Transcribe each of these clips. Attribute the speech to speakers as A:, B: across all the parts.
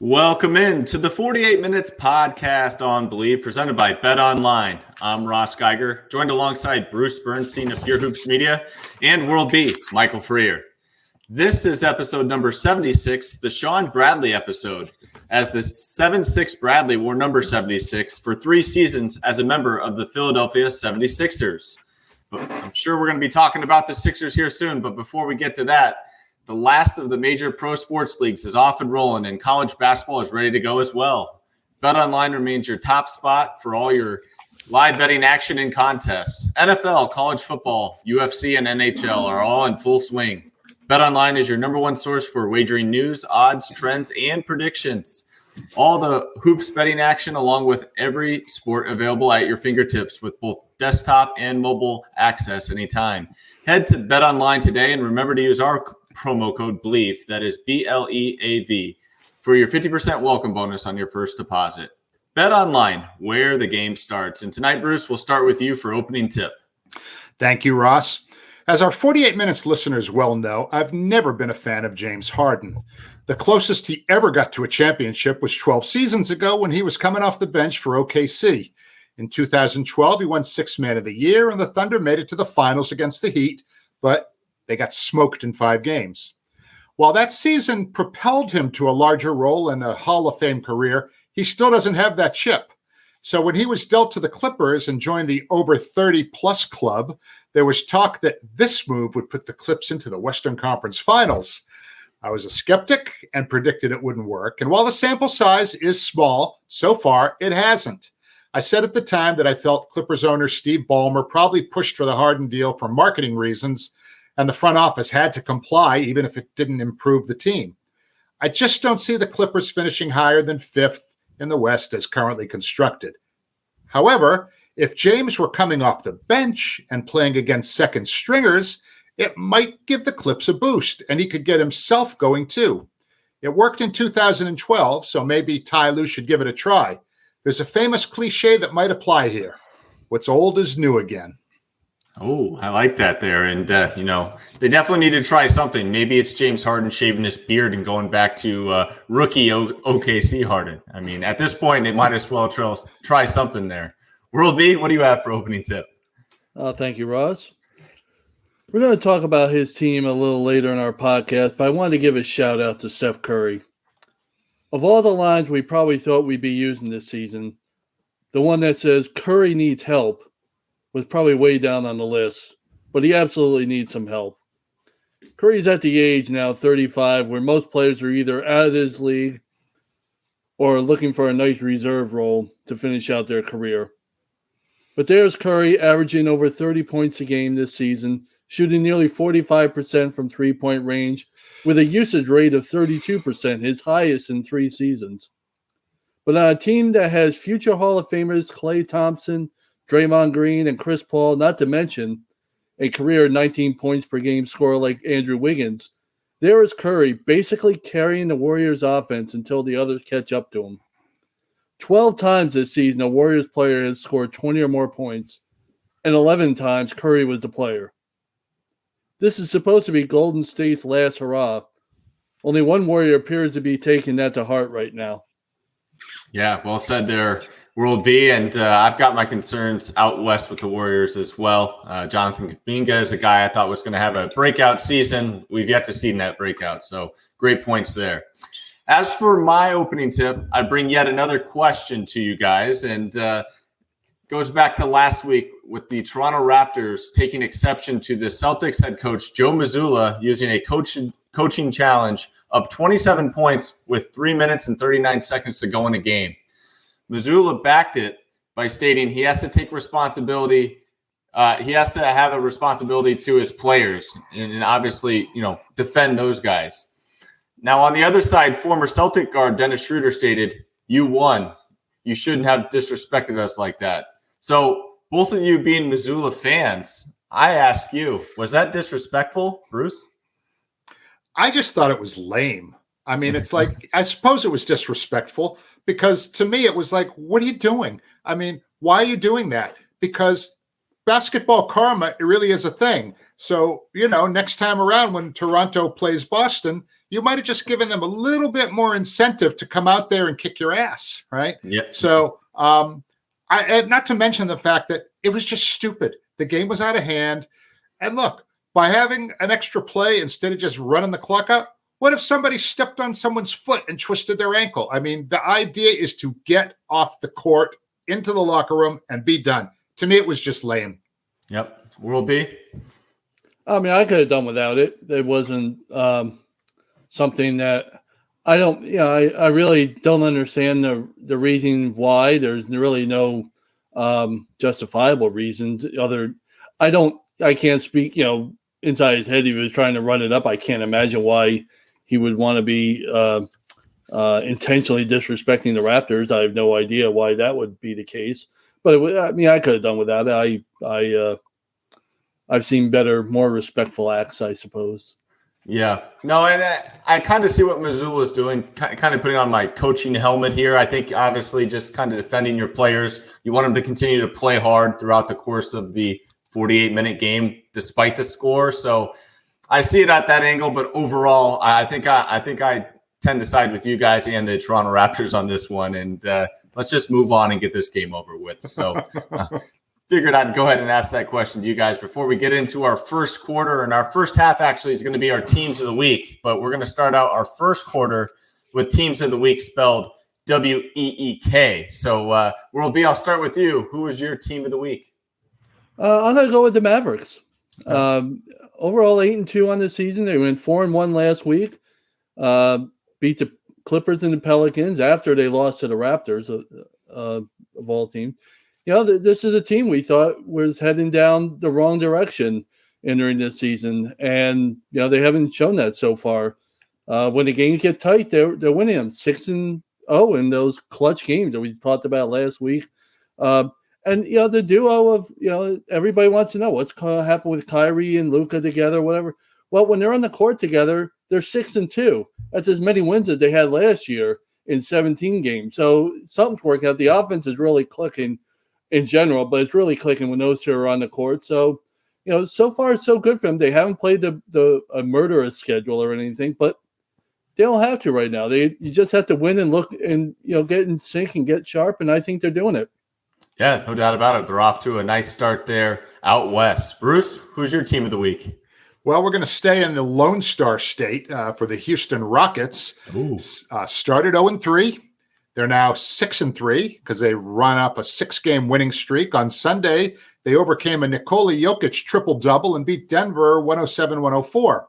A: Welcome in to the 48 Minutes podcast on Believe, presented by Bet Online. I'm Ross Geiger, joined alongside Bruce Bernstein of Pure Hoops Media and World B, Michael Freer. This is episode number 76, the Shawn Bradley episode, as the 7'6" Bradley wore number 76 for 3 seasons as a member of the Philadelphia 76ers. But I'm sure we're going to be talking about the Sixers here soon, but before we get to that, the last of the major pro sports leagues is off and rolling, and college basketball is ready to go as well. BetOnline remains your top spot for all your live betting action and contests. NFL, college football, UFC, and NHL are all in full swing. BetOnline is your number one source for wagering news, odds, trends, and predictions. All the hoops betting action along with every sport available at your fingertips with both desktop and mobile access anytime. Head to BetOnline today and remember to use our promo code BLEAV, that is BLEAV, for your 50% welcome bonus on your first deposit. BetOnline, where the game starts. And tonight, Bruce, we'll start with you for opening tip.
B: Thank you, Ross. As our 48 Minutes listeners well know, I've never been a fan of James Harden. The closest he ever got to a championship was 12 seasons ago when he was coming off the bench for OKC. In 2012, he won Sixth Man of the Year, and the Thunder made it to the finals against the Heat, but they got smoked in 5 games. While that season propelled him to a larger role in a Hall of Fame career, he still doesn't have that chip. So when he was dealt to the Clippers and joined the over 30-plus club, there was talk that this move would put the Clips into the Western Conference Finals. I was a skeptic and predicted it wouldn't work. And while the sample size is small, so far it hasn't. I said at the time that I felt Clippers owner Steve Ballmer probably pushed for the Harden deal for marketing reasons, and the front office had to comply even if it didn't improve the team. I just don't see the Clippers finishing higher than 5th in the West as currently constructed. However, if James were coming off the bench and playing against second stringers, it might give the Clips a boost, and he could get himself going too. It worked in 2012, so maybe Ty Lue should give it a try. There's a famous cliche that might apply here. What's old is new again.
A: Oh, I like that there. And, they definitely need to try something. Maybe it's James Harden shaving his beard and going back to rookie OKC Harden. I mean, at this point, they might as well try something there. World B, what do you have for opening tip?
C: Thank you, Ross. We're going to talk about his team a little later in our podcast, but I wanted to give a shout out to Steph Curry. Of all the lines we probably thought we'd be using this season, the one that says Curry needs help was probably way down on the list, but he absolutely needs some help. Curry's at the age now, 35, where most players are either out of his league or looking for a nice reserve role to finish out their career. But there's Curry averaging over 30 points a game this season, shooting nearly 45% from three-point range with a usage rate of 32%, his highest in 3 seasons. But on a team that has future Hall of Famers Klay Thompson, Draymond Green, and Chris Paul, not to mention a career 19 points per game scorer like Andrew Wiggins, there is Curry basically carrying the Warriors' offense until the others catch up to him. 12 times this season, a Warriors player has scored 20 or more points, and 11 times Curry was the player. This is supposed to be Golden State's last hurrah. Only one Warrior appears to be taking that to heart right now.
A: Yeah, well said there, World B, and I've got my concerns out west with the Warriors as well. Jonathan Kuminga is a guy I thought was going to have a breakout season. We've yet to see that breakout, so great points there. As for my opening tip, I bring yet another question to you guys, and goes back to last week with the Toronto Raptors taking exception to the Celtics head coach Joe Mazzulla using a coaching challenge of 27 points with 3 minutes and 39 seconds to go in a game. Mazzulla backed it by stating he has to take responsibility. He has to have a responsibility to his players and obviously, defend those guys. Now, on the other side, former Celtic guard Dennis Schroeder stated, "You won. You shouldn't have disrespected us like that." So both of you being Mazzulla fans, I ask you, was that disrespectful, Bruce?
B: I just thought it was lame. I mean, it's like, I suppose it was disrespectful because to me, it was like, what are you doing? I mean, why are you doing that? Because basketball karma, it really is a thing. So, next time around when Toronto plays Boston, you might have just given them a little bit more incentive to come out there and kick your ass, right?
A: Yep.
B: So not to mention the fact that it was just stupid. The game was out of hand. And look, by having an extra play instead of just running the clock out, what if somebody stepped on someone's foot and twisted their ankle? I mean, the idea is to get off the court, into the locker room, and be done. To me, it was just lame.
A: Yep. World B?
C: I mean, I could have done without it. It wasn't something that I don't, I really don't understand the reason why. There's really no justifiable reasons. I can't speak, inside his head, he was trying to run it up. I can't imagine why he would want to be intentionally disrespecting the Raptors. I have no idea why that would be the case. But I could have done without it. I've seen better, more respectful acts, I suppose.
A: Yeah. No, and I kind of see what Mazzulla is doing, kind of putting on my coaching helmet here. I think obviously just kind of defending your players. You want them to continue to play hard throughout the course of the 48-minute game, despite the score. So I see it at that angle, but overall, I think I tend to side with you guys and the Toronto Raptors on this one, and let's just move on and get this game over with. So figured I'd go ahead and ask that question to you guys before we get into our first quarter, and our first half actually is going to be our teams of the week, but we're going to start out our first quarter with teams of the week spelled W-E-E-K. So World B, I'll start with you. Who was your team of the week?
C: I'm going to go with the Mavericks. Overall 8-2 on the season. They went 4-1 last week. Beat the Clippers and the Pelicans after they lost to the Raptors of all teams. This is a team we thought was heading down the wrong direction entering this season, and they haven't shown that so far. When the games get tight, they're winning them 6-0 in those clutch games that we talked about last week. And, the duo of, everybody wants to know what's going to happen with Kyrie and Luka together, whatever. Well, when they're on the court together, they're 6-2. That's as many wins as they had last year in 17 games. So something's working out. The offense is really clicking in general, but it's really clicking when those two are on the court. So, so far it's so good for them. They haven't played a murderous schedule or anything, but they don't have to right now. You just have to win and look and, get in sync and get sharp, and I think they're doing it.
A: Yeah, no doubt about it. They're off to a nice start there out west. Bruce, who's your team of the week?
B: Well, we're going to stay in the Lone Star State for the Houston Rockets. Started 0-3. They're now 6-3 because they run off a 6-game winning streak. On Sunday, they overcame a Nikola Jokic triple-double and beat Denver 107-104.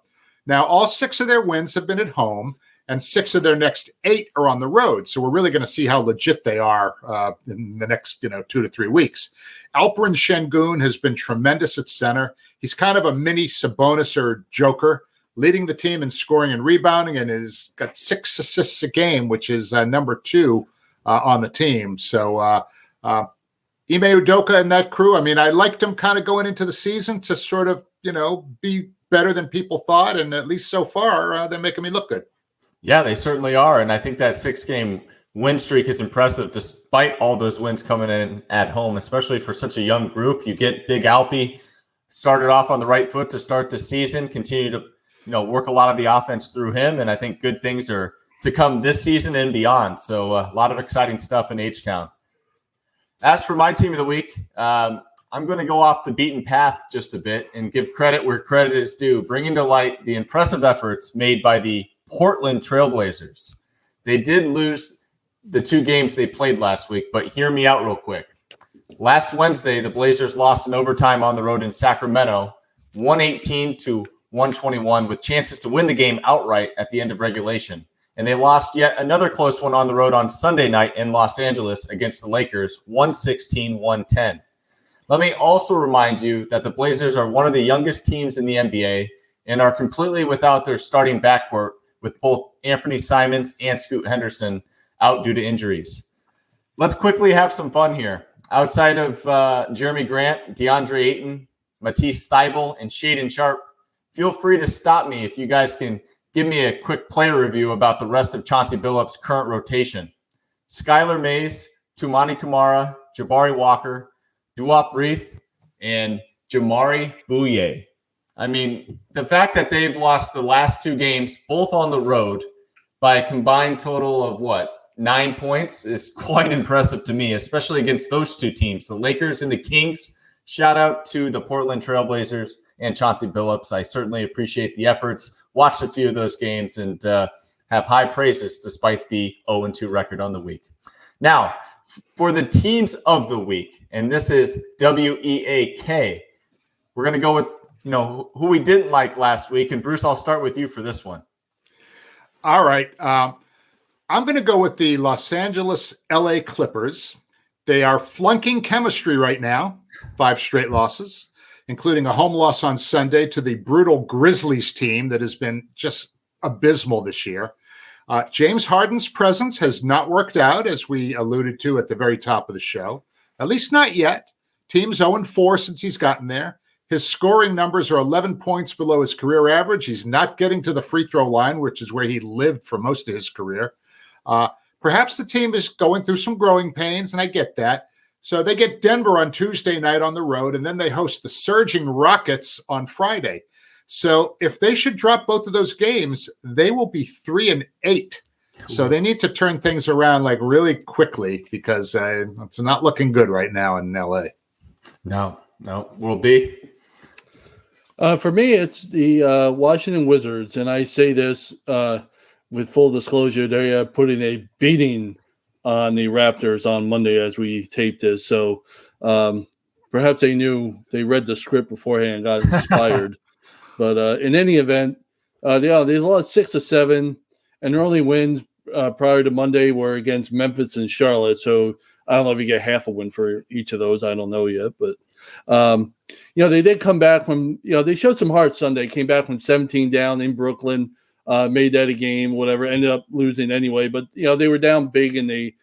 B: Now, all 6 of their wins have been at home, and 6 of their next 8 are on the road. So we're really going to see how legit they are in the next 2 to 3 weeks. Alperin Sengun has been tremendous at center. He's kind of a mini Sabonis or Joker, leading the team in scoring and rebounding, and has got 6 assists a game, which is number 2 on the team. So Ime Udoka and that crew, I mean, I liked him kind of going into the season to sort of, be better than people thought, and at least so far, they're making me look good.
A: Yeah, they certainly are. And I think that 6-game win streak is impressive despite all those wins coming in at home, especially for such a young group. You get Big Alpy started off on the right foot to start the season, continue to work a lot of the offense through him. And I think good things are to come this season and beyond. So a lot of exciting stuff in H-Town. As for my team of the week, I'm going to go off the beaten path just a bit and give credit where credit is due, bringing to light the impressive efforts made by the Portland Trailblazers. They did lose the 2 games they played last week, but hear me out real quick. Last Wednesday, the Blazers lost in overtime on the road in Sacramento, 118-121, with chances to win the game outright at the end of regulation. And they lost yet another close one on the road on Sunday night in Los Angeles against the Lakers, 116-110. Let me also remind you that the Blazers are one of the youngest teams in the NBA and are completely without their starting backcourt, with both Anthony Simons and Scoot Henderson out due to injuries. Let's quickly have some fun here. Outside of Jeremy Grant, DeAndre Ayton, Matisse Thybulle, and Shaedon Sharpe, feel free to stop me if you guys can give me a quick player review about the rest of Chauncey Billups' current rotation. Skylar Mays, Toumani Camara, Jabari Walker, Duop Reith, and Jamari Bouye. I mean, the fact that they've lost the last 2 games, both on the road, by a combined total of 9 points is quite impressive to me, especially against those 2 teams, the Lakers and the Kings. Shout out to the Portland Trailblazers and Chauncey Billups. I certainly appreciate the efforts. Watched a few of those games and have high praises despite the 0-2 record on the week. Now, for the teams of the week, and this is WEAK, we're going to go with who we didn't like last week. And Bruce, I'll start with you for this one.
B: All right. I'm going to go with the Los Angeles LA Clippers. They are flunking chemistry right now, 5 straight losses, including a home loss on Sunday to the brutal Grizzlies team that has been just abysmal this year. James Harden's presence has not worked out, as we alluded to at the very top of the show, at least not yet. Team's 0-4 since he's gotten there. His scoring numbers are 11 points below his career average. He's not getting to the free throw line, which is where he lived for most of his career. Perhaps the team is going through some growing pains, and I get that. So they get Denver on Tuesday night on the road, and then they host the surging Rockets on Friday. So if they should drop both of those games, they will be 3-8. So they need to turn things around really quickly because it's not looking good right now in LA.
A: No, World B.
C: For me, it's the Washington Wizards, and I say this with full disclosure. They are putting a beating on the Raptors on Monday as we tape this. So perhaps they read the script beforehand and got inspired. But in any event, they lost 6 of 7, and their only wins prior to Monday were against Memphis and Charlotte. So I don't know if you get half a win for each of those. I don't know yet, but they did come back from, they showed some heart Sunday, came back from 17 down in Brooklyn, made that a game, whatever, ended up losing anyway. But, they were down big and they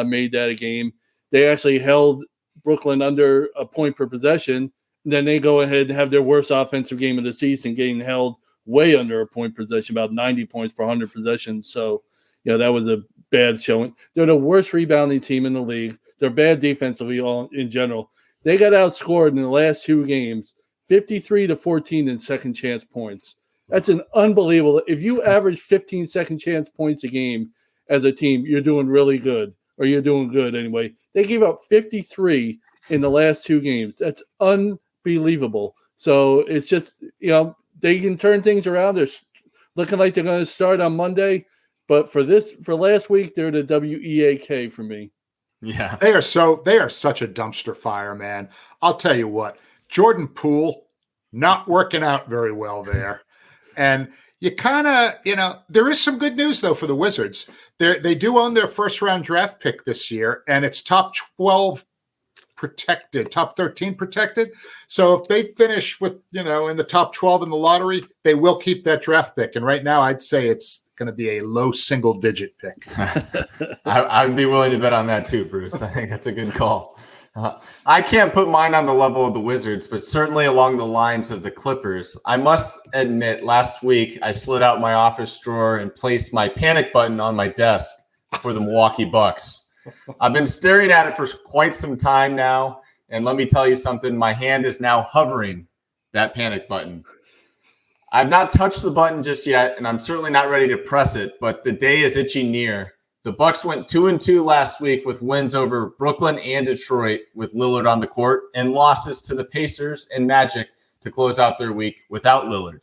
C: made that a game. They actually held Brooklyn under a point per possession. Then they go ahead and have their worst offensive game of the season, getting held way under a point possession, about 90 points per 100 possessions. So, that was a bad showing. They're the worst rebounding team in the league. They're bad defensively all in general. They got outscored in the last 2 games, 53-14 in second chance points. That's an unbelievable. If you average 15 second chance points a game as a team, you're doing really good, or you're doing good anyway. They gave up 53 in the last 2 games. That's unbelievable. So it's just, they can turn things around. They're looking like they're going to start on Monday. But for last week, they're the WEAK for me.
B: Yeah. They are such a dumpster fire, man. I'll tell you what, Jordan Poole not working out very well there. And you kind of, there is some good news though for the Wizards. They do own their first round draft pick this year, and it's top 12 protected, top 13 protected. So if they finish with, in the top 12 in the lottery, they will keep that draft pick. And right now I'd say it's going to be a low single digit pick.
A: I'd be willing to bet on that too, Bruce. I think that's a good call. I can't put mine on the level of the Wizards, but certainly along the lines of the Clippers. I must admit, last week I slid out my office drawer and placed my panic button on my desk for the Milwaukee Bucks. I've been staring at it for quite some time now, and let me tell you something. My hand is now hovering that panic button. I've not touched the button just yet, and I'm certainly not ready to press it, but the day is itching near. The Bucks went 2-2 last week with wins over Brooklyn and Detroit with Lillard on the court, and losses to the Pacers and Magic to close out their week without Lillard.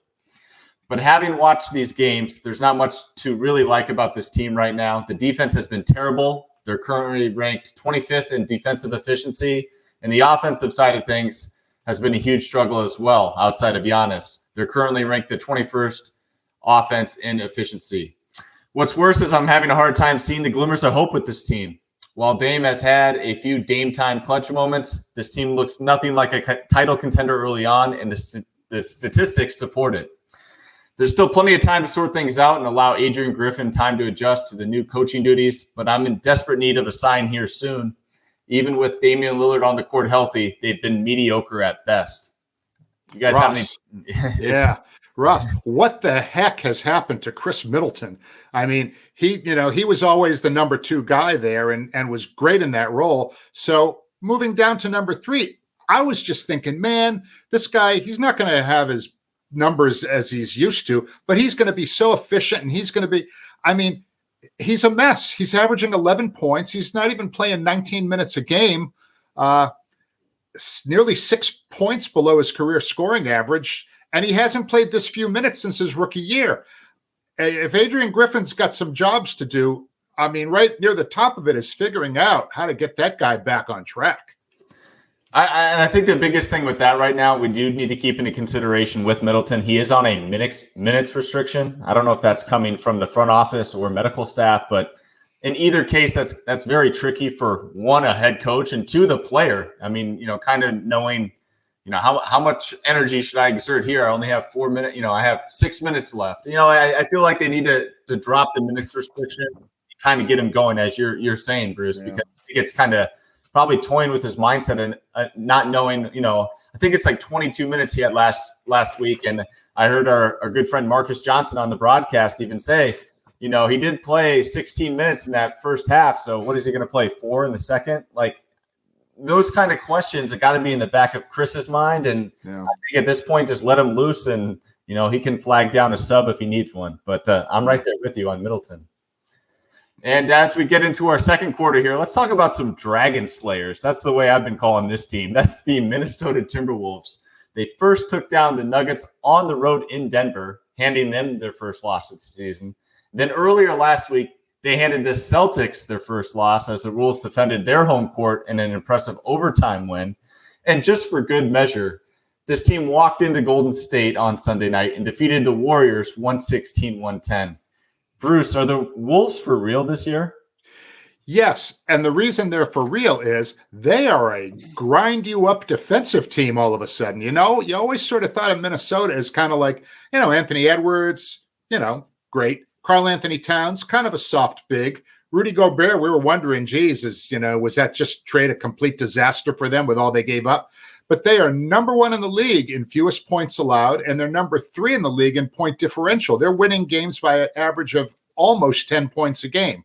A: But having watched these games, there's not much to really like about this team right now. The defense has been terrible. They're currently ranked 25th in defensive efficiency, and the offensive side of things has been a huge struggle as well outside of Giannis. They're currently ranked the 21st offense in efficiency. What's worse is I'm having a hard time seeing the glimmers of hope with this team. While Dame has had a few Dame time clutch moments, this team looks nothing like a title contender early on, and the statistics support it. There's still plenty of time to sort things out and allow Adrian Griffin time to adjust to the new coaching duties, but I'm in desperate need of a sign here soon. Even with Damian Lillard on the court healthy, they've been mediocre at best. You guys have any?
B: Yeah. Ross, what the heck has happened to Khris Middleton? I mean, he was always the number 2 guy there and was great in that role. So moving down to number 3, I was just thinking, man, this guy, he's not going to have his numbers as he's used to, but he's going to be so efficient, and he's going to be, I mean, he's a mess. He's averaging 11 points. He's not even playing 19 minutes a game, nearly 6 points below his career scoring average, and he hasn't played this few minutes since his rookie year. If Adrian Griffin's got some jobs to do, I mean, right near the top of it is figuring out how to get that guy back on track.
A: I think the biggest thing with that right now, we do need to keep into consideration with Middleton. He is on a minutes restriction. I don't know if that's coming from the front office or medical staff, but in either case, that's very tricky for one, a head coach, and two, the player. I mean, kind of knowing, how much energy should I exert here? I only have 4 minutes. I have 6 minutes left. I feel like they need to drop the minutes restriction, kind of get him going, as you're saying, Bruce, because I think it's kind of probably toying with his mindset and not knowing, I think it's like 22 minutes he had last week. And I heard our good friend Marcus Johnson on the broadcast even say, he did play 16 minutes in that first half. So what is he going to play, 4 in the second? Like, those kind of questions have got to be in the back of Chris's mind. And I think at this point, just let him loose and, he can flag down a sub if he needs one. But I'm right there with you on Middleton. And as we get into our second quarter here, let's talk about some Dragon Slayers. That's the way I've been calling this team. That's the Minnesota Timberwolves. They first took down the Nuggets on the road in Denver, handing them their first loss of the season. Then earlier last week, they handed the Celtics their first loss as the Wolves defended their home court in an impressive overtime win. And just for good measure, this team walked into Golden State on Sunday night and defeated the Warriors 116-110. Bruce, are the Wolves for real this year?
B: Yes, and the reason they're for real is they are a grind-you-up defensive team all of a sudden. You always sort of thought of Minnesota as kind of like, Anthony Edwards, great. Karl Anthony Towns, kind of a soft big. Rudy Gobert, we were wondering, was that just trade a complete disaster for them with all they gave up? But they are number 1 in the league in fewest points allowed, and they're number 3 in the league in point differential. They're winning games by an average of almost 10 points a game.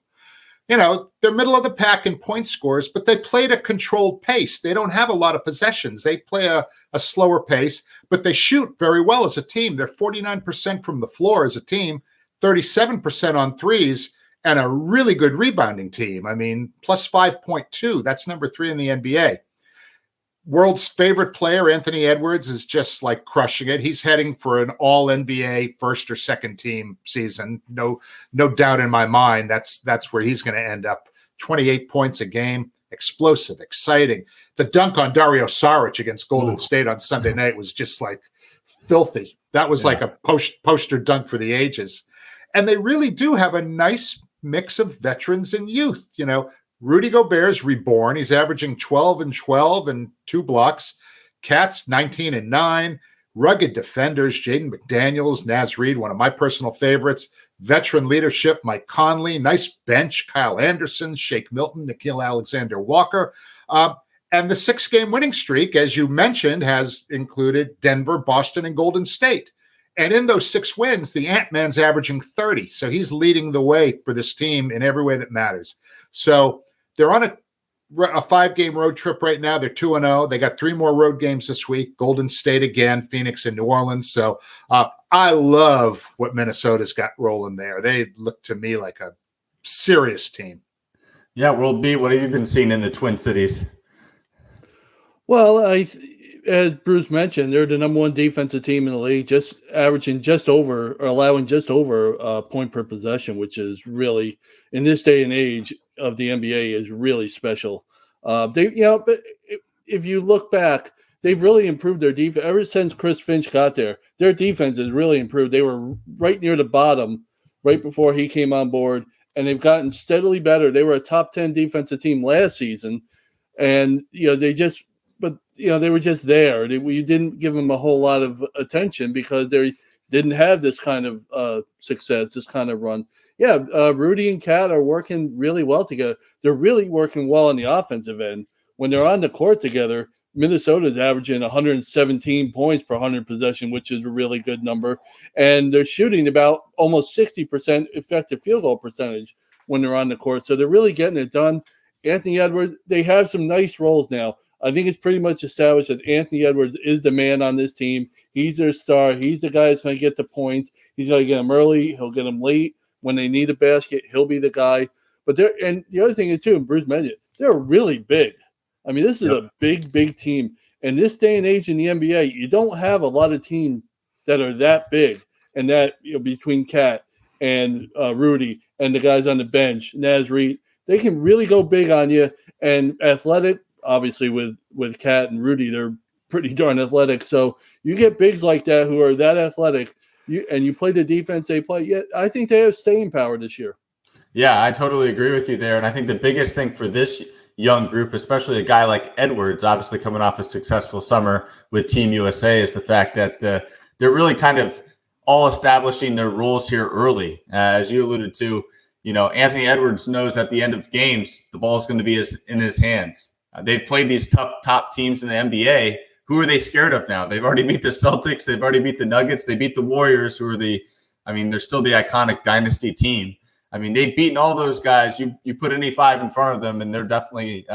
B: They're middle of the pack in point scores, but they played a controlled pace. They don't have a lot of possessions. They play a slower pace, but they shoot very well as a team. They're 49% from the floor as a team, 37% on threes, and a really good rebounding team. I mean, plus 5.2. That's number 3 in the NBA. World's favorite player, Anthony Edwards, is just like crushing it. He's heading for an all-NBA first or second team season. No doubt in my mind that's where he's going to end up. 28 points a game, explosive, exciting. The dunk on Dario Saric against Golden State on Sunday night was just like filthy. That was like a poster dunk for the ages. And they really do have a nice mix of veterans and youth. Rudy Gobert's reborn. He's averaging 12 and 12 and 2 blocks. Cat's 19 and 9. Rugged defenders, Jaden McDaniels, Naz Reid, one of my personal favorites. Veteran leadership, Mike Conley. Nice bench, Kyle Anderson, Shake Milton, Nickeil Alexander-Walker. And the 6-game winning streak, as you mentioned, has included Denver, Boston, and Golden State. And in those 6 wins, the Ant-Man's averaging 30. So he's leading the way for this team in every way that matters. So they're on a 5-game road trip right now. They're 2-0. They got 3 more road games this week. Golden State again, Phoenix, and New Orleans. So I love what Minnesota's got rolling there. They look to me like a serious team.
C: Yeah,
A: World B, what have you been seeing in the Twin Cities?
C: Well, as Bruce mentioned, they're the number 1 defensive team in the league, just averaging allowing just over a point per possession, which is really, in this day and age of the NBA, is really special. But if you look back, they've really improved their defense ever since Chris Finch got there. Their defense has really improved. They were right near the bottom right before he came on board, and they've gotten steadily better. They were a top 10 defensive team last season, and they were just there. We didn't give them a whole lot of attention because they didn't have this kind of success, this kind of run. Yeah, Rudy and Cat are working really well together. They're really working well on the offensive end. When they're on the court together, Minnesota's averaging 117 points per 100 possession, which is a really good number. And they're shooting about almost 60% effective field goal percentage when they're on the court. So they're really getting it done. Anthony Edwards, they have some nice roles now. I think it's pretty much established that Anthony Edwards is the man on this team. He's their star. He's the guy that's going to get the points. He's going to get them early. He'll get them late. When they need a basket, he'll be the guy. But and the other thing is, too, and Bruce mentioned, they're really big. I mean, this is a big, big team. In this day and age in the NBA, you don't have a lot of teams that are that big. And that, between Cat and Rudy and the guys on the bench, Naz Reid, they can really go big on you. And athletic, obviously, with Cat and Rudy, they're pretty darn athletic. So you get bigs like that who are that athletic, and you play the defense they play. Yet I think they have staying power this year.
A: Yeah, I totally agree with you there. And I think the biggest thing for this young group, especially a guy like Edwards, obviously coming off a successful summer with Team USA, is the fact that they're really kind of all establishing their roles here early. As you alluded to, Anthony Edwards knows at the end of games, the ball is going to be in his hands. They've played these tough top teams in the NBA. Who are they scared of now? They've already beat the Celtics. They've already beat the Nuggets. They beat the Warriors, who are they're still the iconic dynasty team. I mean, they've beaten all those guys. You put any five in front of them, and they're definitely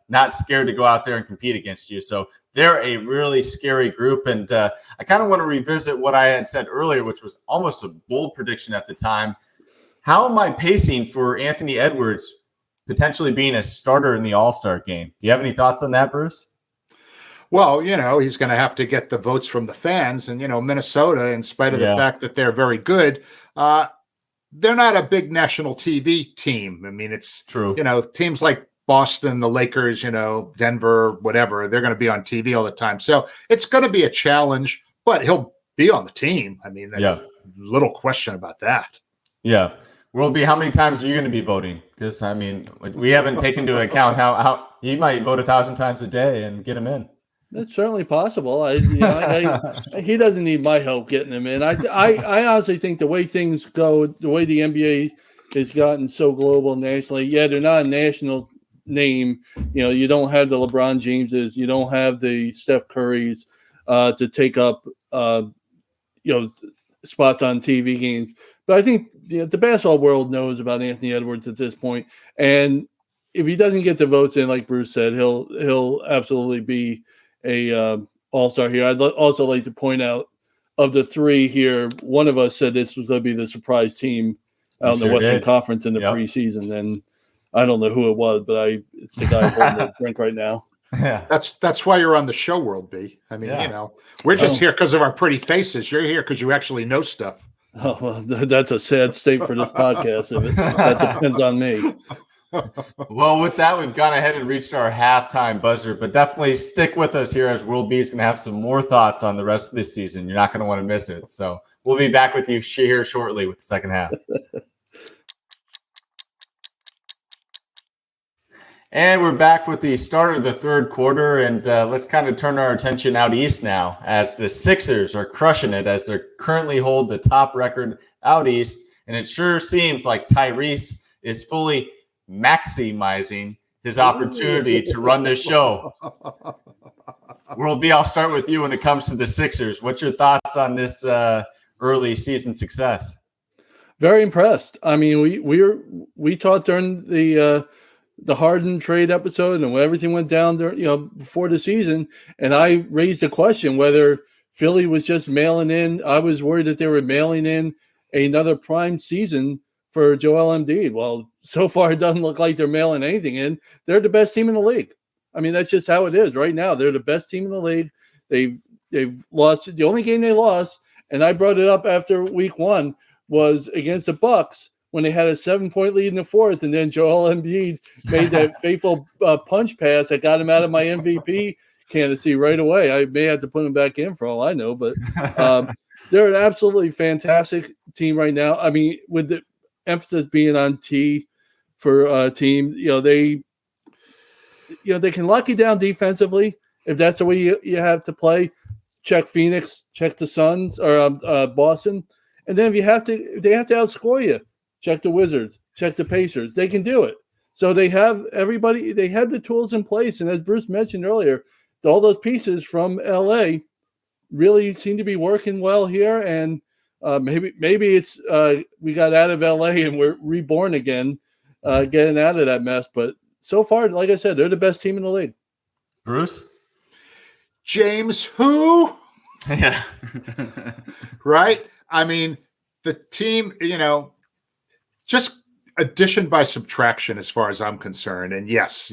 A: not scared to go out there and compete against you. So they're a really scary group. And I kind of want to revisit what I had said earlier, which was almost a bold prediction at the time. How am I pacing for Anthony Edwards potentially being a starter in the All-Star game? Do you have any thoughts on that, Bruce?
B: Well, he's going to have to get the votes from the fans. And, Minnesota, in spite of the fact that they're very good, they're not a big national TV team. I mean, it's true. Teams like Boston, the Lakers, Denver, whatever, they're going to be on TV all the time. So it's going to be a challenge, but he'll be on the team. I mean, there's little question about that.
A: Yeah. World B, how many times are you going to be voting? Because, I mean, we haven't taken into account how he might vote 1,000 times a day and get him in.
C: That's certainly possible. He doesn't need my help getting him in. I honestly think the way things go, the way the NBA has gotten so global nationally, they're not a national name. You don't have the LeBron Jameses, you don't have the Steph Currys to take up spots on TV games. But I think the basketball world knows about Anthony Edwards at this point, and if he doesn't get the votes in, like Bruce said, he'll absolutely be a all-star here. I'd also like to point out, of the three here, one of us said this was going to be the surprise team out in the Western Conference in the preseason, and I don't know who it was, but it's the guy holding the drink right now.
B: Yeah, that's why you're on the show, World B. I mean, we're just here because of our pretty faces. You're here because you actually know stuff.
C: Oh, well, that's a sad state for this podcast. That depends on me.
A: Well, with that, we've gone ahead and reached our halftime buzzer, but definitely stick with us here, as World B is going to have some more thoughts on the rest of this season. You're not going to want to miss it. So we'll be back with you here shortly with the second half. And we're back with the start of the third quarter, and let's kind of turn our attention out east now, as the Sixers are crushing it, as they currently hold the top record out east, and it sure seems like Tyrese is fully maximizing his opportunity to run this show. World B, I'll start with you when it comes to the Sixers. What's your thoughts on this early season success?
C: Very impressed. I mean, we talked during the Harden trade episode and when everything went down there, before the season, and I raised the question whether Philly was just mailing in. I was worried that they were mailing in another prime season for Joel Embiid. Well, so far it doesn't look like they're mailing anything in. They're the best team in the league. I mean, that's just how it is right now. They're the best team in the league. They've lost. The only game they lost, and I brought it up after week one, was against the Bucks when they had a 7-point lead in the fourth, and then Joel Embiid made that fateful punch pass that got him out of my MVP candidacy right away. I may have to put him back in for all I know, but they're an absolutely fantastic team right now. I mean, with the emphasis being on T for team, they can lock you down defensively if that's the way you have to play. Check Phoenix, check the Suns or Boston, and then if they have to outscore you. Check the Wizards, check the Pacers. They can do it. So they have everybody. They have the tools in place, and as Bruce mentioned earlier, all those pieces from LA really seem to be working well here. And maybe it's we got out of LA and we're reborn again, getting out of that mess. But so far, like I said, they're the best team in the league.
A: Bruce?
B: James who?
A: Yeah.
B: Right? I mean, the team, just addition by subtraction as far as I'm concerned. And yes,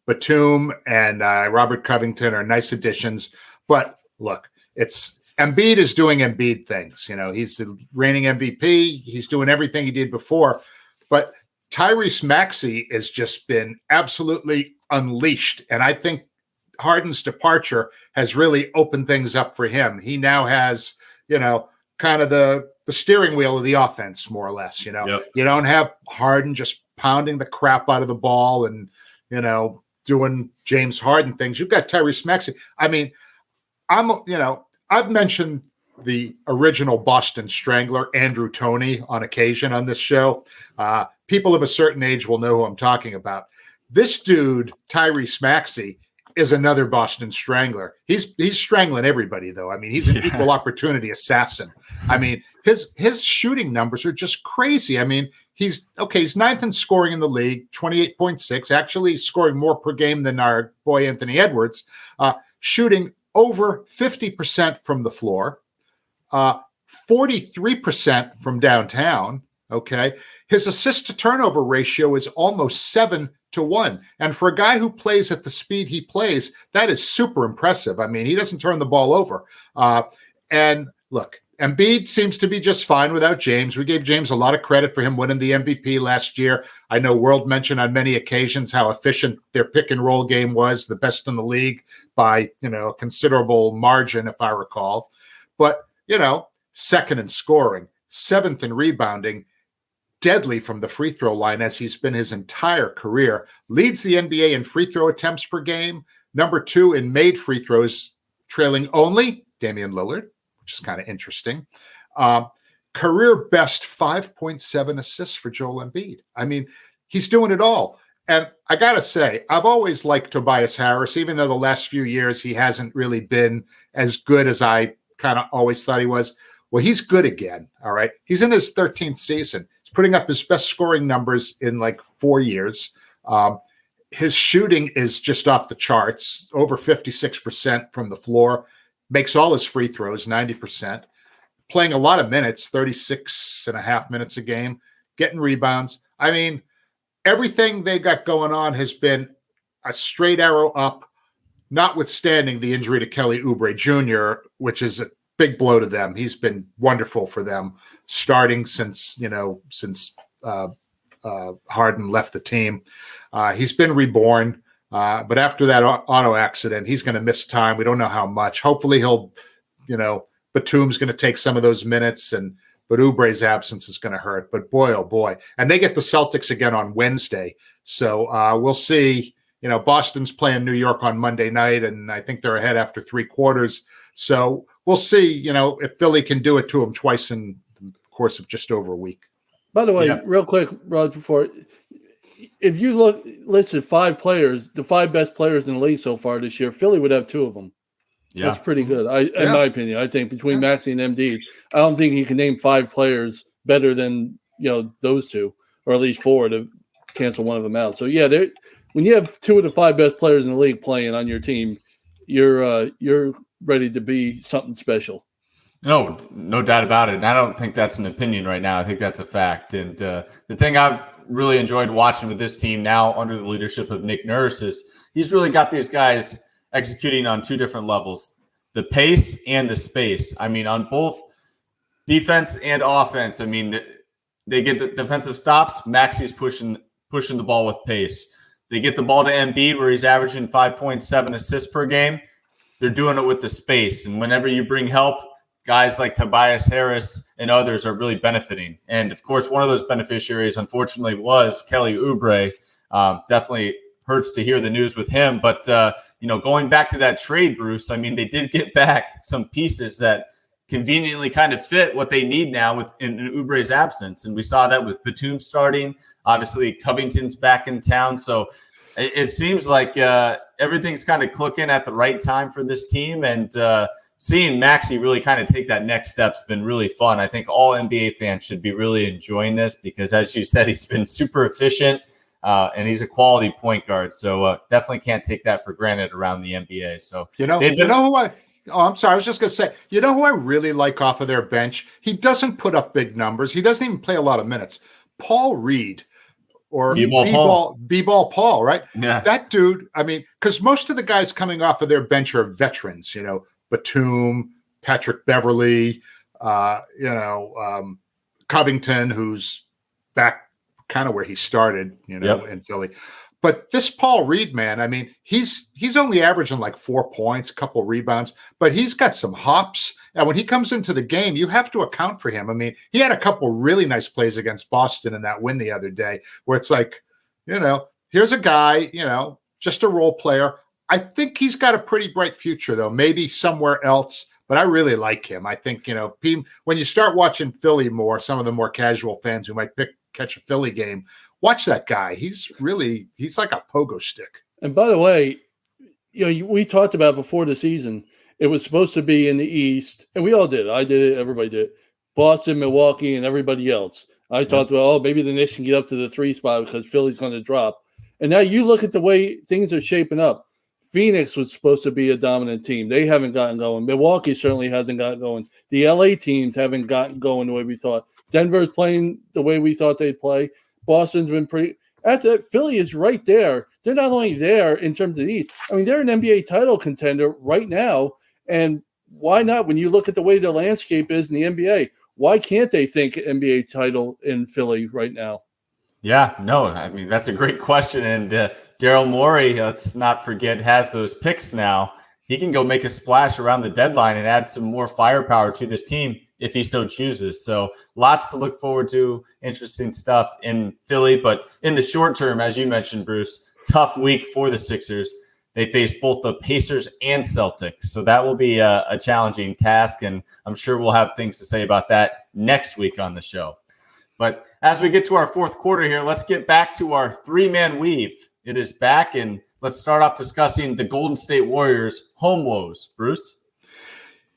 B: Batum and Robert Covington are nice additions. But look, Embiid is doing Embiid things. He's the reigning MVP. He's doing everything he did before. But Tyrese Maxey has just been absolutely unleashed. And I think Harden's departure has really opened things up for him. He now has, kind of the steering wheel of the offense, more or less.
A: Yep.
B: You don't have Harden just pounding the crap out of the ball and, doing James Harden things. You've got Tyrese Maxey. I mean, I've mentioned the original Boston Strangler, Andrew Toney, on occasion on this show. People of a certain age will know who I'm talking about. This dude, Tyrese Maxey, is another Boston Strangler. He's strangling everybody, though. I mean, he's an equal opportunity assassin. I mean, his shooting numbers are just crazy. I mean, he's ninth in scoring in the league, 28.6, actually scoring more per game than our boy Anthony Edwards, shooting over 50% from the floor, 43% from downtown. Okay. His assist to turnover ratio is almost 7-1. And for a guy who plays at the speed he plays, that is super impressive. I mean, he doesn't turn the ball over. And look, Embiid seems to be just fine without James. We gave James a lot of credit for him winning the MVP last year. I know World mentioned on many occasions how efficient their pick and roll game was, the best in the league by, a considerable margin, if I recall. But, second in scoring, seventh in rebounding, deadly from the free throw line as he's been his entire career, leads the NBA in free throw attempts per game, number 2 in made free throws, trailing only Damian Lillard, which is kind of interesting. Career best 5.7 assists for Joel Embiid. I mean, he's doing it all. And I got to say, I've always liked Tobias Harris, even though the last few years he hasn't really been as good as I kind of always thought he was. Well, he's good again. All right. He's in his 13th season. He's putting up his best scoring numbers in like 4 years. His shooting is just off the charts, over 56% from the floor, makes all his free throws, 90%, playing a lot of minutes, 36 and a half minutes a game, getting rebounds. I mean, everything they got going on has been a straight arrow up, notwithstanding the injury to Kelly Oubre Junior, which is a big blow to them. He's been wonderful for them, starting since Harden left the team. He's been reborn, but after that auto accident, he's going to miss time. We don't know how much. Hopefully he'll, Batum's going to take some of those minutes, but Oubre's absence is going to hurt. But boy, oh boy. And they get the Celtics again on Wednesday. So we'll see. Boston's playing New York on Monday night, and I think they're ahead after 3 quarters. So we'll see, if Philly can do it to them twice in the course of just over a week.
C: By the way, real quick, Rod, before, if you listed 5 players, the 5 best players in the league so far this year, Philly would have 2 of them. Yeah. That's pretty good. In my opinion, I think between Maxey and MD, I don't think you can name 5 players better than, those 2, or at least 4 to cancel one of them out. So when you have 2 of the 5 best players in the league playing on your team, you're ready to be something special.
A: No doubt about it. And I don't think that's an opinion right now. I think that's a fact. And the thing I've really enjoyed watching with this team now under the leadership of Nick Nurse is he's really got these guys executing on 2 different levels, the pace and the space. I mean, on both defense and offense, I mean, they get the defensive stops. Maxey's pushing the ball with pace. They get the ball to Embiid where he's averaging 5.7 assists per game. They're doing it with the space. And whenever you bring help, guys like Tobias Harris and others are really benefiting. And, of course, one of those beneficiaries, unfortunately, was Kelly Oubre. Definitely hurts to hear the news with him. But, going back to that trade, Bruce, I mean, they did get back some pieces that conveniently kind of fit what they need now in Oubre's absence. And we saw that with Batum starting. Obviously, Covington's back in town. So it seems like everything's kind of clicking at the right time for this team. And seeing Maxey really kind of take that next step's been really fun. I think all NBA fans should be really enjoying this because, as you said, he's been super efficient. and he's a quality point guard. So definitely can't take that for granted around the NBA. So
B: I'm sorry. I was just going to say, you know who I really like off of their bench? He doesn't put up big numbers. He doesn't even play a lot of minutes. Paul Reed, or B-Ball Paul, right?
A: Yeah.
B: That dude, I mean, because most of the guys coming off of their bench are veterans, Batum, Patrick Beverly, Covington, who's back kind of where he started, in Philly. But this Paul Reed, man, I mean, he's only averaging like 4 points, a couple rebounds, but he's got some hops. And when he comes into the game, you have to account for him. I mean, he had a couple really nice plays against Boston in that win the other day where it's like, here's a guy, just a role player. I think he's got a pretty bright future, though, maybe somewhere else. But I really like him. I think, when you start watching Philly more, some of the more casual fans who might catch a Philly game, watch that guy. He's like a pogo stick.
C: And by the way, we talked about before the season, it was supposed to be in the East, and we all did. I did it. Everybody did. Boston, Milwaukee, and everybody else. I talked about, maybe the Knicks can get up to the 3 spot because Philly's going to drop. And now you look at the way things are shaping up. Phoenix was supposed to be a dominant team. They haven't gotten going. Milwaukee certainly hasn't gotten going. The LA teams haven't gotten going the way we thought. Denver's playing the way we thought they'd play. Boston's been pretty. After that, Philly is right there. They're not only there in terms of the East. I mean, they're an NBA title contender right now. And why not? When you look at the way the landscape is in the NBA, why can't they think NBA title in Philly right now?
A: Yeah, no, I mean, that's a great question. And Daryl Morey, let's not forget, has those picks now. He can go make a splash around the deadline and add some more firepower to this team if he so chooses. So lots to look forward to, interesting stuff in Philly. But in the short term, as you mentioned, Bruce, tough week for the Sixers. They face both the Pacers and Celtics. So that will be a challenging task, and I'm sure we'll have things to say about that next week on the show. But as we get to our fourth quarter here, let's get back to our three-man weave. It is back, and let's start off discussing the Golden State Warriors' home woes. Bruce?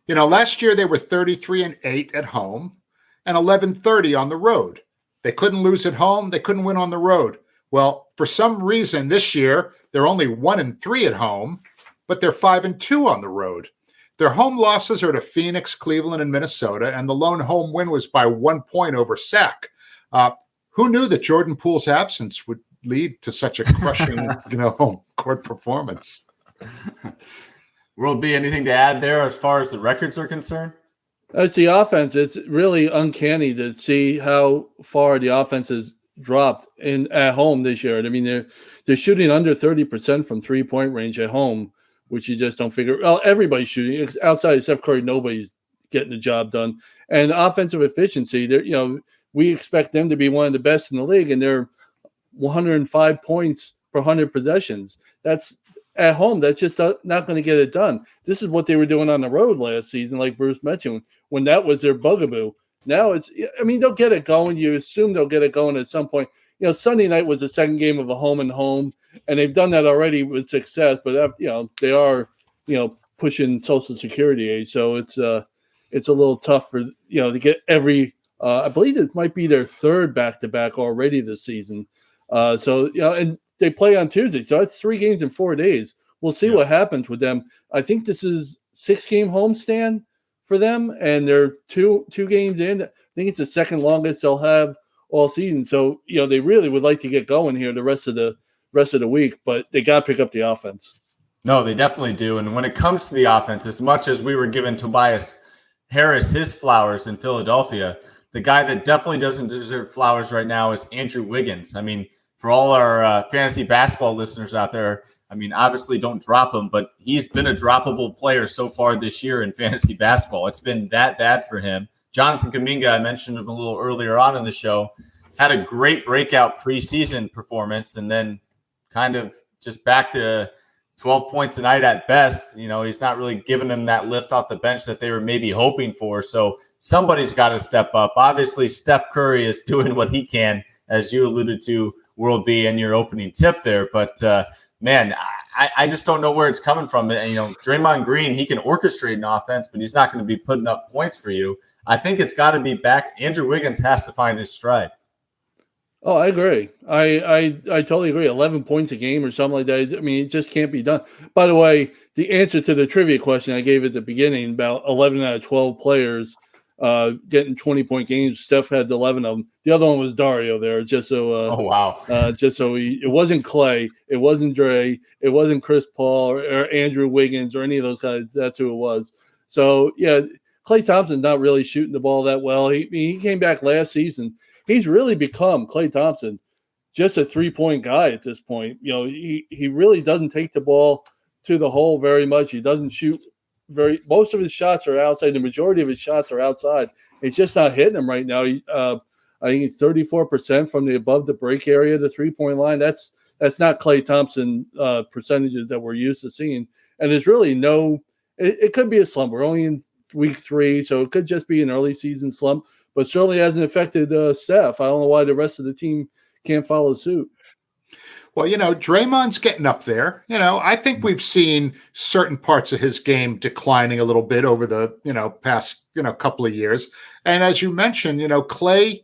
B: Last year they were 33-8 at home and 11-30 on the road. They couldn't lose at home. They couldn't win on the road. Well, for some reason this year, they're only 1-3 at home, but they're 5-2 on the road. Their home losses are to Phoenix, Cleveland, and Minnesota, and the lone home win was by 1 point over Sac. Who knew that Jordan Poole's absence would lead to such a crushing, home court performance?
A: World B, anything to add there as far as the records are concerned?
C: As the offense, it's really uncanny to see how far the offense has dropped at home this year. I mean, they're shooting under 30% from 3-point range at home, which you just don't figure. Well, everybody's shooting. Outside of Steph Curry, nobody's getting the job done. And offensive efficiency, we expect them to be one of the best in the league, and they're 105 points per 100 possessions. That's at home. That's just not going to get it done. This is what they were doing on the road last season, like Bruce mentioned, when that was their bugaboo. Now they'll get it going. You assume they'll get it going at some point. Sunday night was the second game of a home and home, and they've done that already with success. But they are, pushing Social Security age, so it's a little tough for to get every. I believe it might be their third back-to-back already this season. And they play on Tuesday, so that's 3 games in 4 days. We'll see what happens with them. I think this is 6-game homestand for them, and they're two games in. I think it's the second longest they'll have all season. So they really would like to get going here the rest of the week, but they got to pick up the offense.
A: No, they definitely do. And when it comes to the offense, as much as we were giving Tobias Harris his flowers in Philadelphia, the guy that definitely doesn't deserve flowers right now is Andrew Wiggins. I mean, for all our fantasy basketball listeners out there, I mean, obviously don't drop him, but he's been a droppable player so far this year in fantasy basketball. It's been that bad for him. Jonathan Kuminga, I mentioned him a little earlier on in the show, had a great breakout preseason performance and then kind of just back to 12 points a night at best. He's not really giving them that lift off the bench that they were maybe hoping for. So somebody's got to step up. Obviously, Steph Curry is doing what he can, as you alluded to, World B, in your opening tip there. But, man, I just don't know where it's coming from. Draymond Green, he can orchestrate an offense, but he's not going to be putting up points for you. I think it's got to be back. Andrew Wiggins has to find his stride.
C: Oh, I agree. I totally agree. 11 points a game or something like that. I mean, it just can't be done. By the way, the answer to the trivia question I gave at the beginning about 11 out of 12 players getting 20-point games, Steph had 11 of them. The other one was Dario there, just so.
A: Oh wow!
C: It wasn't Clay, it wasn't Dre, it wasn't Chris Paul or Andrew Wiggins or any of those guys. That's who it was. So yeah, Klay Thompson's not really shooting the ball that well. He came back last season. He's really become Klay Thompson, just a 3-point guy at this point. You know, he really doesn't take the ball to the hole very much. He doesn't shoot most of his shots are outside. The majority of his shots are outside. He's just not hitting them right now. I think it's 34% from the above the break area, the 3-point line. That's not Klay Thompson percentages that we're used to seeing. And there's really it could be a slump. We're only in week 3, so it could just be an early season slump, but certainly hasn't affected Steph. I don't know why the rest of the team can't follow suit.
B: Well, Draymond's getting up there. I think we've seen certain parts of his game declining a little bit over the, past, couple of years. And as you mentioned, Klay,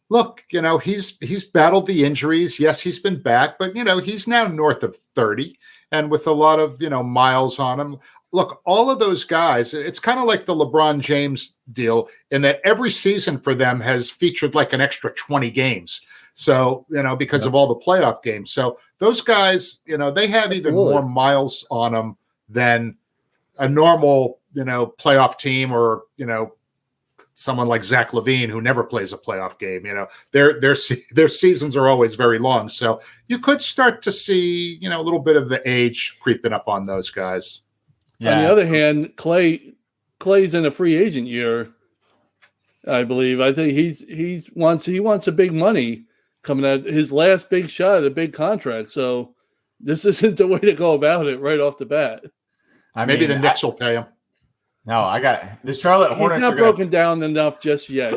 B: look, he's battled the injuries. Yes, he's been back, but, he's now north of 30 and with a lot of, miles on him. Look, all of those guys, it's kind of like the LeBron James deal in that every season for them has featured like an extra 20 games. So, because of all the playoff games. So those guys, they have even more miles on them than a normal, playoff team or, someone like Zach LaVine who never plays a playoff game. Their seasons are always very long. So you could start to see, a little bit of the age creeping up on those guys.
C: Yeah. On the other hand, Clay's in a free agent year, I believe. I think he wants a big money coming out, his last big shot, a big contract. So this isn't the way to go about it right off the bat.
B: Maybe the Knicks will pay him.
A: No, I got it. The Charlotte Hornets.
C: He's not broken down enough just yet.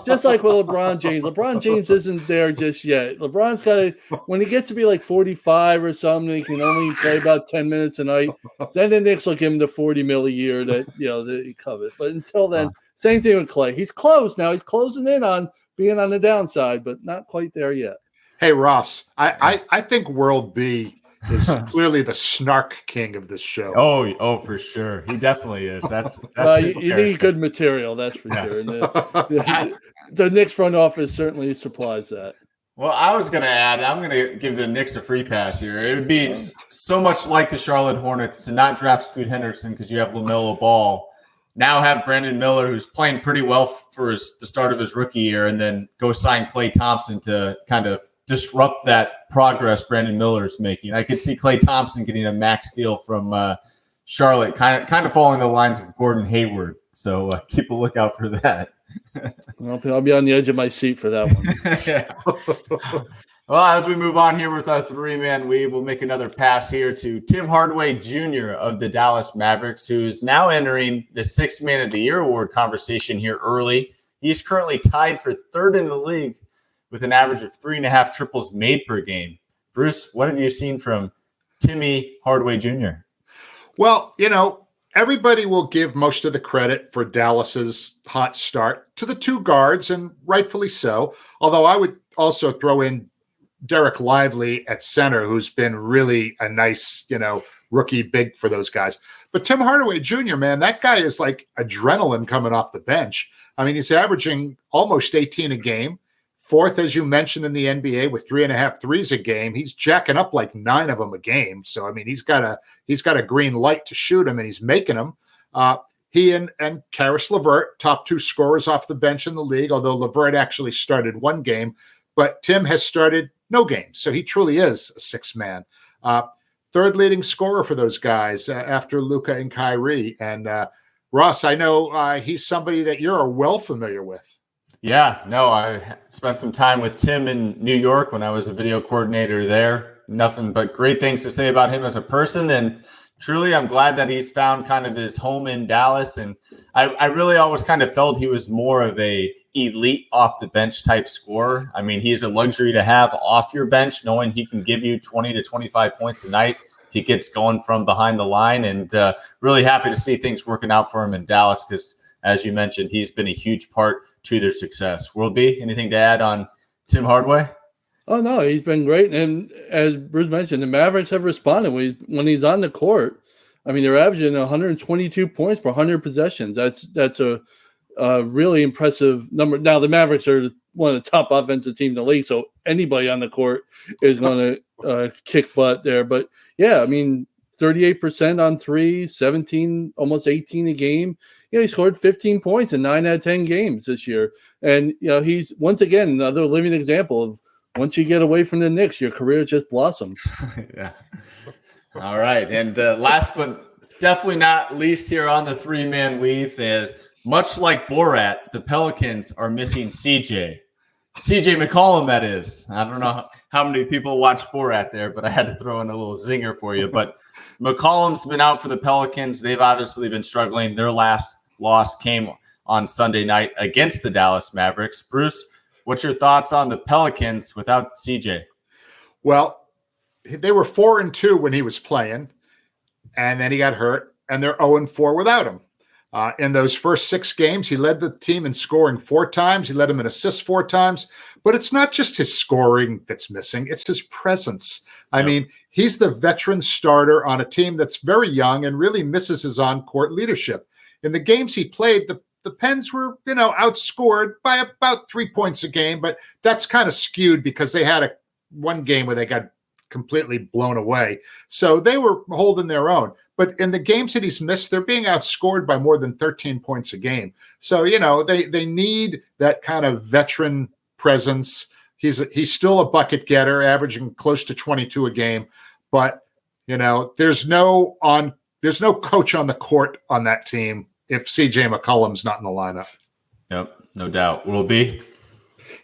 C: Just like with LeBron James. LeBron James isn't there just yet. LeBron's got to, when he gets to be like 45 or something, he can only play about 10 minutes a night. Then the Knicks will give him the $40 million a year that he covets. But until then, same thing with Klay. He's close now. He's closing in on being on the downside, but not quite there yet.
B: Hey Ross, I think World B is clearly the snark king of this show.
A: Oh, for sure. He definitely is. That's
C: you need good material, that's for sure. And the Knicks front office certainly supplies that.
A: Well, I was going to add, I'm going to give the Knicks a free pass here. It would be so much like the Charlotte Hornets to not draft Scoot Henderson because you have LaMelo Ball. Now have Brandon Miller, who's playing pretty well for the start of his rookie year, and then go sign Klay Thompson to kind of disrupt that progress Brandon Miller is making. I could see Klay Thompson getting a max deal from Charlotte, kind of following the lines of Gordon Hayward. So keep a lookout for that.
C: I'll be on the edge of my seat for that
A: one. Well, as we move on here with our 3-man weave, we'll make another pass here to Tim Hardaway Junior of the Dallas Mavericks, who's now entering the 6th Man of the Year award conversation here early. He's currently tied for 3rd in the league with an average of 3.5 triples made per game. Bruce, what have you seen from Timmy Hardaway Jr.?
B: Well, everybody will give most of the credit for Dallas's hot start to the 2 guards, and rightfully so. Although I would also throw in Derek Lively at center, who's been really a nice, rookie big for those guys. But Tim Hardaway Jr., man, that guy is like adrenaline coming off the bench. I mean, he's averaging almost 18 a game. 4th, as you mentioned, in the NBA with 3.5 threes a game. He's jacking up like 9 of them a game. So, I mean, he's got a green light to shoot him, and he's making them. He and Karis LeVert, top 2 scorers off the bench in the league, although LeVert actually started 1 game. But Tim has started no games. So he truly is a 6th man. 3rd leading scorer for those guys after Luka and Kyrie. And Ross, I know he's somebody that you're well familiar with.
A: Yeah, no, I spent some time with Tim in New York when I was a video coordinator there. Nothing but great things to say about him as a person. And truly, I'm glad that he's found kind of his home in Dallas. And I really always kind of felt he was more of a elite off the bench type scorer. I mean, he's a luxury to have off your bench, knowing he can give you 20 to 25 points a night if he gets going from behind the line. And really happy to see things working out for him in Dallas because, as you mentioned, he's been a huge part to their success. World B, anything to add on Tim Hardaway?
C: Oh, no, he's been great. And as Bruce mentioned, the Mavericks have responded when he's on the court. I mean, they're averaging 122 points per 100 possessions. That's a really impressive number. Now, the Mavericks are one of the top offensive teams in the league, so anybody on the court is going to kick butt there. But, yeah, I mean, 38% on threes, 17, almost 18 a game. He scored 15 points in 9 out of 10 games this year. And, he's, once again, another living example of once you get away from the Knicks, your career just blossoms.
A: Yeah. All right. And last but definitely not least here on the three-man weave is, much like Borat, the Pelicans are missing CJ McCollum, that is. I don't know how many people watch Borat there, but I had to throw in a little zinger for you. But McCollum's been out for the Pelicans. They've obviously been struggling. Their last loss came on Sunday night against the Dallas Mavericks. Bruce, what's your thoughts on the Pelicans without CJ?
B: Well, they were 4-2 when he was playing, and then he got hurt, and they're 0-4 without him. In those first 6 games, he led the team in scoring 4 times. He led them in assists 4 times. But it's not just his scoring that's missing. It's his presence. I mean, he's the veteran starter on a team that's very young and really misses his on-court leadership. In the games he played, the Pens were, outscored by about 3 points a game. But that's kind of skewed because they had one game where they got completely blown away. So they were holding their own. But in the games that he's missed, they're being outscored by more than 13 points a game. So, they need that kind of veteran presence. He's still a bucket getter, averaging close to 22 a game. But, there's no coach on the court on that team if CJ McCollum's not in the lineup.
A: Yep, no doubt. Will be.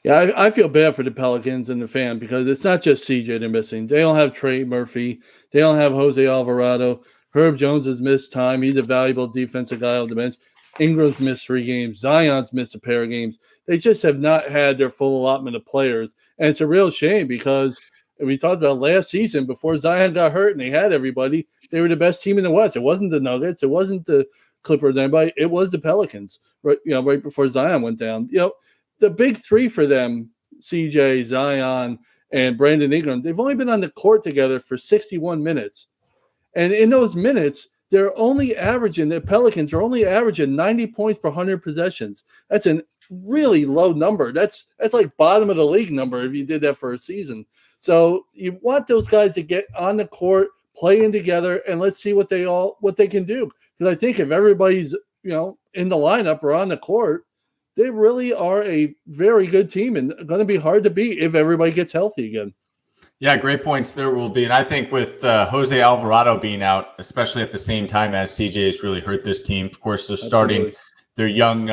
C: Yeah, I feel bad for the Pelicans and the fan because it's not just CJ they're missing. They don't have Trey Murphy. They don't have Jose Alvarado. Herb Jones has missed time. He's a valuable defensive guy on the bench. Ingram's missed 3 games. Zion's missed a pair of games. They just have not had their full allotment of players. And it's a real shame because we talked about last season before Zion got hurt and they had everybody. They were the best team in the West. It wasn't the Nuggets. It wasn't the Clippers. Anybody. It was the Pelicans right before Zion went down. The big 3 for them, CJ, Zion, and Brandon Ingram, they've only been on the court together for 61 minutes. And in those minutes, the Pelicans are only averaging 90 points per 100 possessions. That's a really low number. That's like bottom of the league number if you did that for a season. So you want those guys to get on the court, playing together, and let's see what they can do. Because I think if everybody's in the lineup or on the court, they really are a very good team and going to be hard to beat if everybody gets healthy again.
A: Yeah, great points there will be. And I think with Jose Alvarado being out, especially at the same time as CJ has really hurt this team. Of course, they're starting their young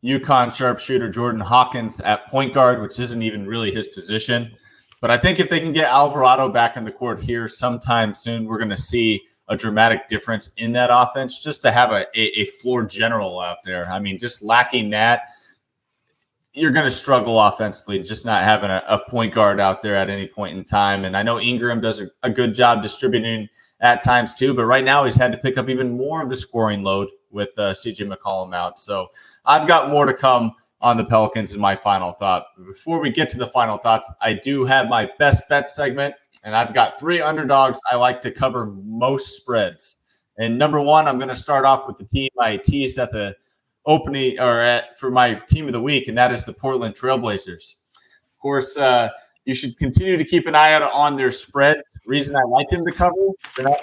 A: UConn sharpshooter Jordan Hawkins at point guard, which isn't even really his position. But I think if they can get Alvarado back on the court here sometime soon, we're going to see a dramatic difference in that offense just to have a floor general out there. I mean, just lacking that, you're going to struggle offensively, just not having a point guard out there at any point in time. And I know Ingram does a good job distributing at times too, but right now he's had to pick up even more of the scoring load with CJ McCollum out. So I've got more to come on the Pelicans in my final thought. Before we get to the final thoughts, I do have my best bet segment, and I've got 3 underdogs I like to cover most spreads. And number 1, I'm going to start off with the team I teased at the opening for my team of the week, and that is the Portland Trailblazers. Of course, you should continue to keep an eye out on their spreads. Reason I like them to cover,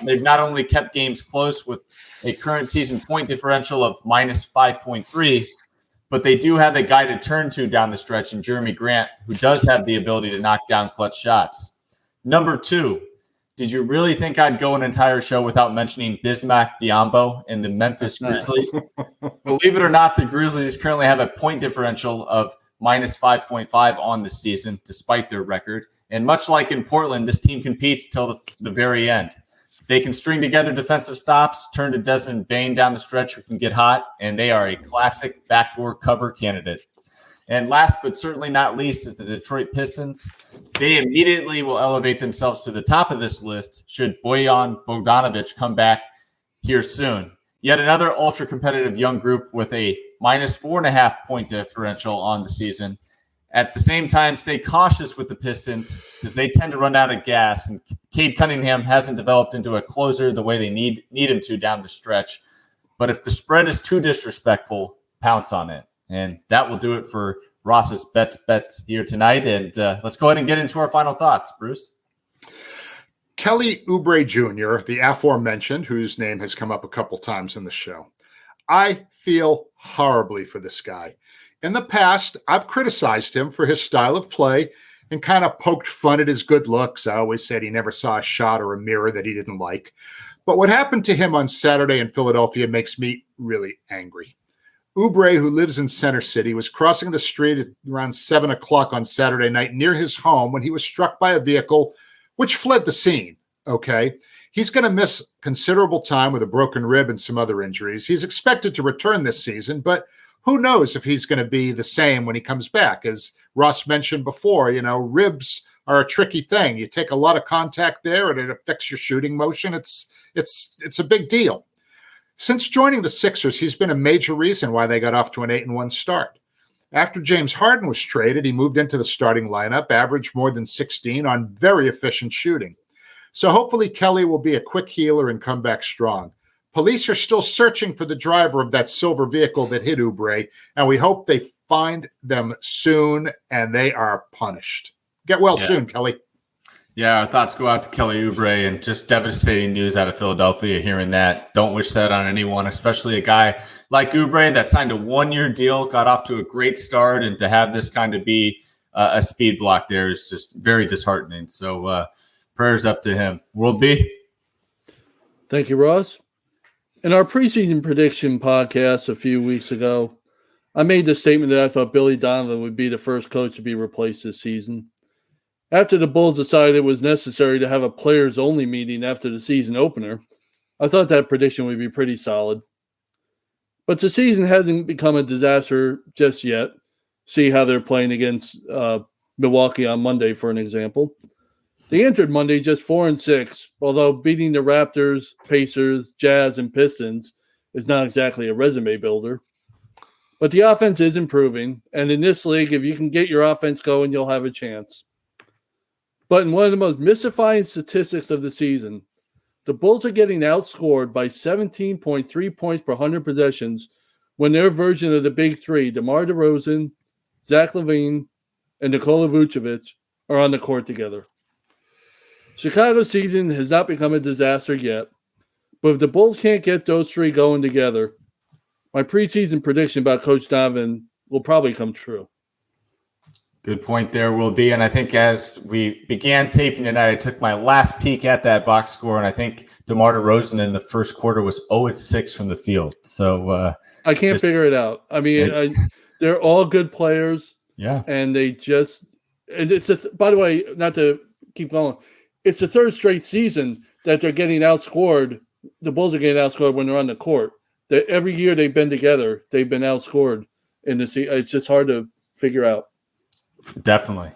A: they've not only kept games close with a current season point differential of minus 5.3, but they do have a guy to turn to down the stretch in Jeremy Grant, who does have the ability to knock down clutch shots. Number 2, did you really think I'd go an entire show without mentioning Bismack Biyombo and the Memphis Grizzlies? Believe it or not, the Grizzlies currently have a point differential of minus 5.5 on the season, despite their record. And much like in Portland, this team competes till the very end. They can string together defensive stops, turn to Desmond Bane down the stretch who can get hot, and they are a classic backdoor cover candidate. And last but certainly not least is the Detroit Pistons. They immediately will elevate themselves to the top of this list should Bojan Bogdanovic come back here soon. Yet another ultra-competitive young group with a minus 4.5 point differential on the season. At the same time, stay cautious with the Pistons because they tend to run out of gas, and Cade Cunningham hasn't developed into a closer the way they need him to down the stretch. But if the spread is too disrespectful, pounce on it. And that will do it for Ross's bets here tonight. And let's go ahead and get into our final thoughts, Bruce.
B: Kelly Oubre Junior, the aforementioned, whose name has come up a couple times in the show. I feel horribly for this guy. In the past, I've criticized him for his style of play and kind of poked fun at his good looks. I always said he never saw a shot or a mirror that he didn't like. But what happened to him on Saturday in Philadelphia makes me really angry. Oubre, who lives in Center City, was crossing the street at around 7 o'clock on Saturday night near his home when he was struck by a vehicle which fled the scene, okay? He's going to miss considerable time with a broken rib and some other injuries. He's expected to return this season, but who knows if he's going to be the same when he comes back. As Ross mentioned before, ribs are a tricky thing. You take a lot of contact there and it affects your shooting motion. It's a big deal. Since joining the Sixers, he's been a major reason why they got off to an 8-1 start. After James Harden was traded, he moved into the starting lineup, averaged more than 16 on very efficient shooting. So hopefully Kelly will be a quick healer and come back strong. Police are still searching for the driver of that silver vehicle that hit Oubre, and we hope they find them soon and they are punished. Get well soon, Kelly.
A: Yeah, our thoughts go out to Kelly Oubre, and just devastating news out of Philadelphia hearing that. Don't wish that on anyone, especially a guy like Oubre that signed a 1-year deal, got off to a great start, and to have this kind of be a speed block there is just very disheartening. So prayers up to him. World B.
C: Thank you, Ross. In our preseason prediction podcast a few weeks ago, I made the statement that I thought Billy Donovan would be the first coach to be replaced this season. After the Bulls decided it was necessary to have a players-only meeting after the season opener, I thought that prediction would be pretty solid. But the season hasn't become a disaster just yet. See how they're playing against Milwaukee on Monday, for an example. They entered Monday just 4-6, although beating the Raptors, Pacers, Jazz, and Pistons is not exactly a resume builder. But the offense is improving, and in this league, if you can get your offense going, you'll have a chance. But in one of the most mystifying statistics of the season, the Bulls are getting outscored by 17.3 points per 100 possessions when their version of the Big Three, DeMar DeRozan, Zach LaVine, and Nikola Vucevic, are on the court together. Chicago's season has not become a disaster yet, but if the Bulls can't get those three going together, my preseason prediction about Coach Donovan will probably come true.
A: Good point there, Will be. And I think as we began taping tonight, I took my last peek at that box score, and I think DeMar DeRozan in the first quarter was 0-6 from the field. So
C: I can't figure it out. I mean, they're all good players.
A: Yeah.
C: And they just – and it's – by the way, not to keep going, it's the third straight season that they're getting outscored. The Bulls are getting outscored when they're on the court. Every year they've been together, they've been outscored in the season. It's just hard to figure out.
A: Definitely.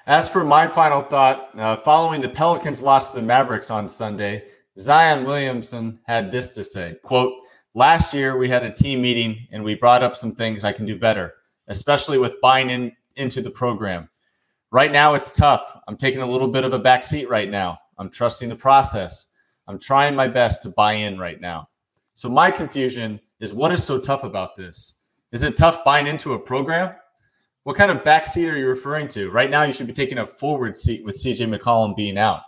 A: As for my final thought, following the Pelicans' loss to the Mavericks on Sunday, Zion Williamson had this to say, quote, "Last year we had a team meeting and we brought up some things I can do better, especially with buying into the program. Right now it's tough. I'm taking a little bit of a back seat right now. I'm trusting the process. I'm trying my best to buy in right now." So my confusion is, what is so tough about this? Is it tough buying into a program? What kind of backseat are you referring to? Right now, you should be taking a forward seat with CJ McCollum being out.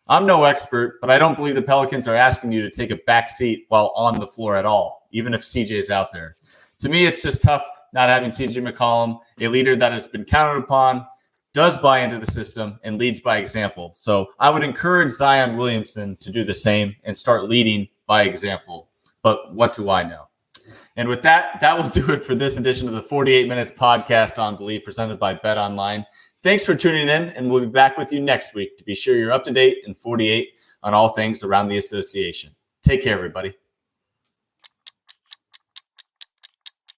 A: I'm no expert, but I don't believe the Pelicans are asking you to take a back seat while on the floor at all, even if CJ is out there. To me, it's just tough not having CJ McCollum, a leader that has been counted upon, does buy into the system, and leads by example. So I would encourage Zion Williamson to do the same and start leading by example. But what do I know? And with that, that will do it for this edition of the 48 Minutes Podcast on Believe, presented by Bet Online. Thanks for tuning in, and we'll be back with you next week to be sure you're up to date in 48 on all things around the association. Take care, everybody.